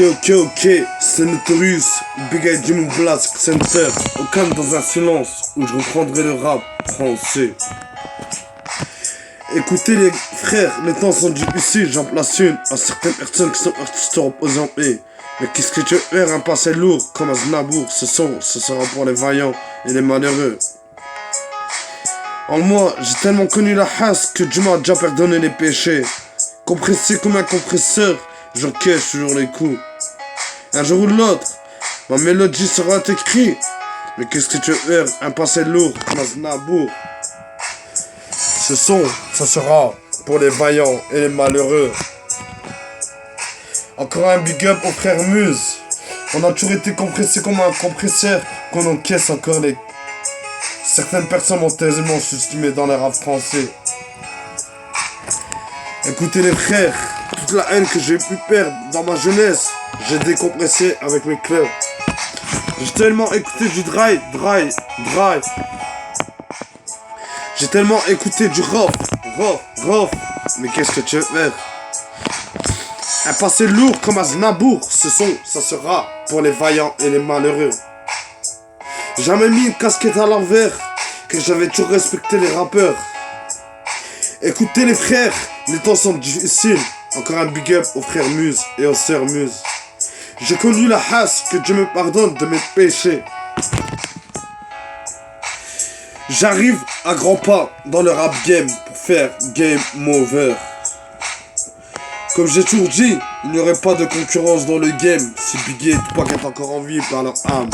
Ok, c'est Notorious, Big Eye Jim Blast Center, au calme dans un silence où je reprendrai le rap français. Écoutez les frères, les temps sont difficiles, j'en place une à certaines personnes qui sont artistes reposant en paix. Mais qu'est-ce que tu veux faire, un passé lourd comme Aznavour, ce sera pour les vaillants et les malheureux. En moi, j'ai tellement connu la hasse que Dieu m'a déjà pardonné les péchés. Compressé comme un compresseur, j'encaisse toujours les coups. Un jour ou l'autre, ma mélodie sera écrite. Mais qu'est-ce que tu veux faire, un passé lourd comme Aznavour. Ce son, ça sera pour les vaillants et les malheureux. Encore un big up aux frères Muse. On a toujours été compressé comme un compresseur, qu'on encaisse encore les... Certaines personnes ont aisément sous-estimé dans les rap français. Écoutez les frères, toute la haine que j'ai pu perdre dans ma jeunesse, j'ai décompressé avec mes clubs. J'ai tellement écouté du dry. J'ai tellement écouté du rough. Mais qu'est-ce que tu veux faire? Un passé lourd comme Aznavour, ce son, ça sera pour les vaillants et les malheureux. Jamais mis une casquette à l'envers, que j'avais toujours respecté les rappeurs. Écoutez les frères, les temps sont difficiles. Encore un big up aux frères Muse et aux sœurs Muse. J'ai connu la hasse, que Dieu me pardonne de mes péchés. J'arrive à grands pas dans le rap game pour faire game over. Comme j'ai toujours dit, il n'y aurait pas de concurrence dans le game si Biggie et Tupac étaient encore en vie par leur âme.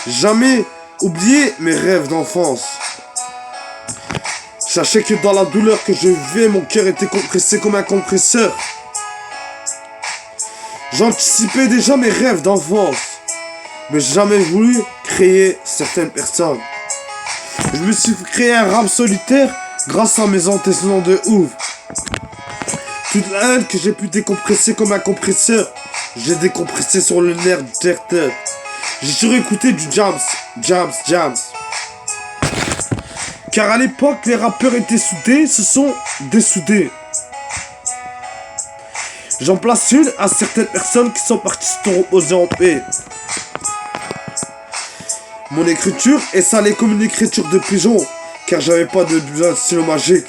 Jamais oublier mes rêves d'enfance. Sachez que dans la douleur que je vivais, mon cœur était compressé comme un compresseur. J'anticipais déjà mes rêves d'enfance, mais j'ai jamais voulu créer certaines personnes. Je me suis créé un rap solitaire grâce à mes antécédents de ouf. Toute la haine que j'ai pu décompresser comme un compresseur, j'ai décompressé sur le nerf du terre-terre. J'ai toujours écouté du jams. Car à l'époque, les rappeurs étaient soudés, se sont dessoudés. J'en place une à certaines personnes qui sont parties se reposer en paix. Mon écriture est salée comme une écriture de pigeon, car j'avais pas de besoin de stylo magique.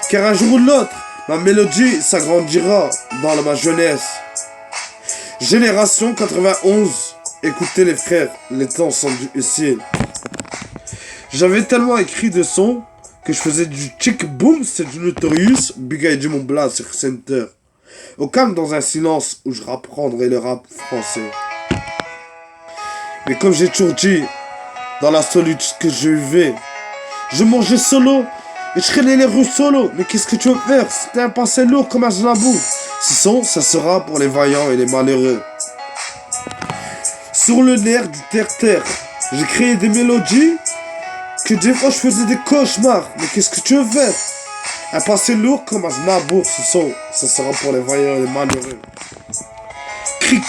Car un jour ou l'autre, ma mélodie s'agrandira dans ma jeunesse. Génération 91, écoutez les frères, les temps sont difficiles. J'avais tellement écrit de sons que je faisais du chick boom, c'est du Notorious, Big Eye Jim Blast Center. Au calme dans un silence où je reprendrai le rap français. Mais comme j'ai toujours dit, dans la solitude que je vivais, je mangeais solo et je traînais les rues solo. Mais qu'est-ce que tu veux faire? C'était un passé lourd comme Aznavour. Ce son, ça sera pour les vaillants et les malheureux. Sur le nerf du terre-terre, j'ai créé des mélodies que des fois je faisais des cauchemars. Mais qu'est-ce que tu veux faire? Un passé lourd comme Aznavour, ce son, ça sera pour les vaillants et les malheureux. Cric,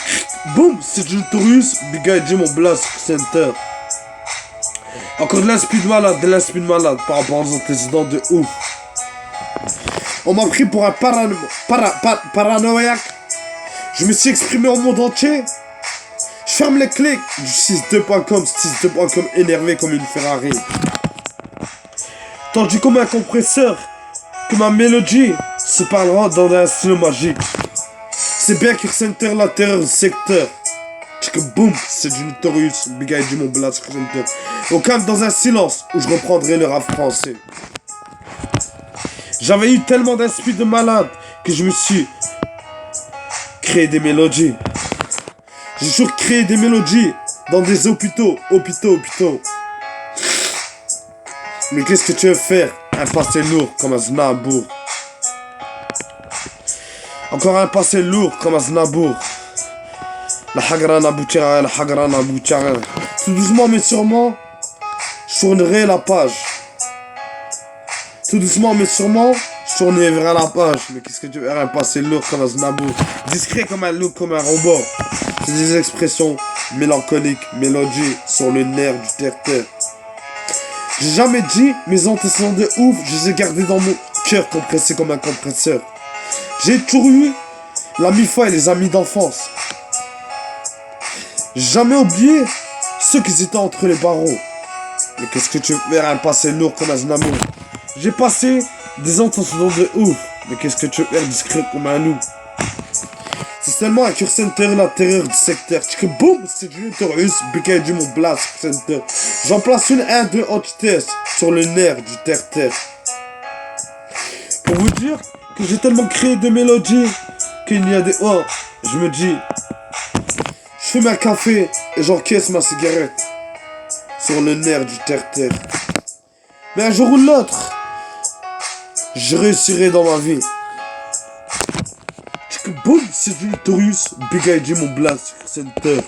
boum, c'est du Notorious, Big Eye Jim Blast Center. Encore de l'inspi de malade par rapport aux antécédents de ouf. On m'a pris pour un paranoïaque. Je me suis exprimé au monde entier. Je ferme les clés du 62.com, 62.com énervé comme une Ferrari. Tendu comme un compresseur, que ma mélodie se parlera dans un stylo magique. C'est bien que Center la terreur du secteur. Tchic boum, c'est du Notorious, Big Eye Jim Blast Center. Au calme dans un silence où je reprendrai le rap français. J'avais eu tellement d'inspi de malade que je me suis créé des mélodies. J'ai toujours créé des mélodies dans des hôpitaux. Mais qu'est-ce que tu veux faire? Un passé lourd comme Aznavour. Encore un passé lourd comme Aznavour. La hagra n'aboutira, Tout doucement mais sûrement, je tournerai la page. Tout doucement mais sûrement, je tournerai la page. Mais qu'est-ce que tu veux faire? Un passé lourd comme Aznavour. Discret comme un loup, comme un robot. C'est des expressions mélancoliques, mélodies sur le nerf du terre-terre. J'ai jamais dit mes antécédents de ouf, je les ai gardés dans mon cœur compressé comme un compresseur. J'ai toujours eu La mi-fa et les amis d'enfance. Jamais oublié ceux qui étaient entre les barreaux. Mais qu'est-ce que tu veux faire, un passé lourd comme Aznavour. J'ai passé des antécédents de ouf. Mais qu'est-ce que tu veux faire, discret comme un loup. C'est seulement un cure center, la terreur du secteur. Tu que boum, c'est du notorious, BK du mon blast center. J'en place une 1-2 antithèse sur le nerf du terre-terre. Pour vous dire que j'ai tellement créé de mélodies qu'il y a des oh, je me dis, je fume un café et j'encaisse ma cigarette sur le nerf du terre-terre. Mais un jour ou l'autre, je réussirai dans ma vie. Boum, c'est du Taurus, Big ID, mon blast center.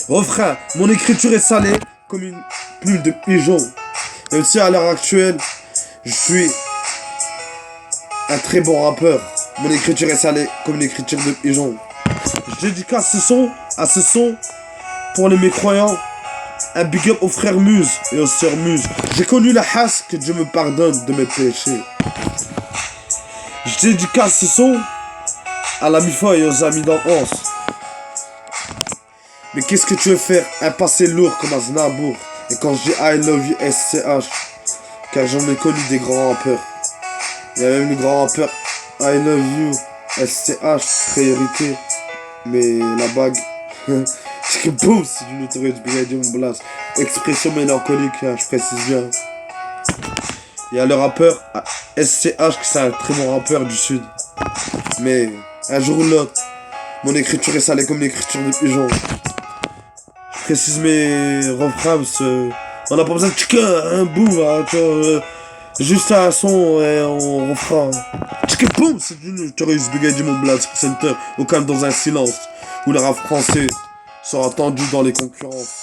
Refrain, mon écriture est salée comme une plume de pigeon. Même si à l'heure actuelle, je suis un très bon rappeur. Mon écriture est salée comme une écriture de pigeon. Je dédicace à ce son pour les mécroyants. Un big up aux frères Muse et aux sœurs Muse. J'ai connu la hasse, que Dieu me pardonne de mes péchés. Je dédicace ce son à la mi-fa et aux amis d'enfance. Mais qu'est-ce que tu veux faire? Un passé lourd comme Aznavour. Et quand je dis I love you SCH, car j'en ai connu des grands rappeurs. Il y a même le grand rappeur I love you SCH, priorité. Mais la bague, c'est que boum, c'est du notorious Big ID, mon blast. Expression mélancolique, hein, je précise bien. Il y a le rappeur SCH, qui c'est un très bon rappeur du sud. Mais un jour ou l'autre, mon écriture est salée comme l'écriture de pigeon. Je précise mes refrains parce que on n'a pas besoin de un bout, hein, tu vois, juste un son et on refrain. Boum, c'est du notorious Big ID, mon blast center, au calme dans un silence où le rap français sera tendu dans les concurrences.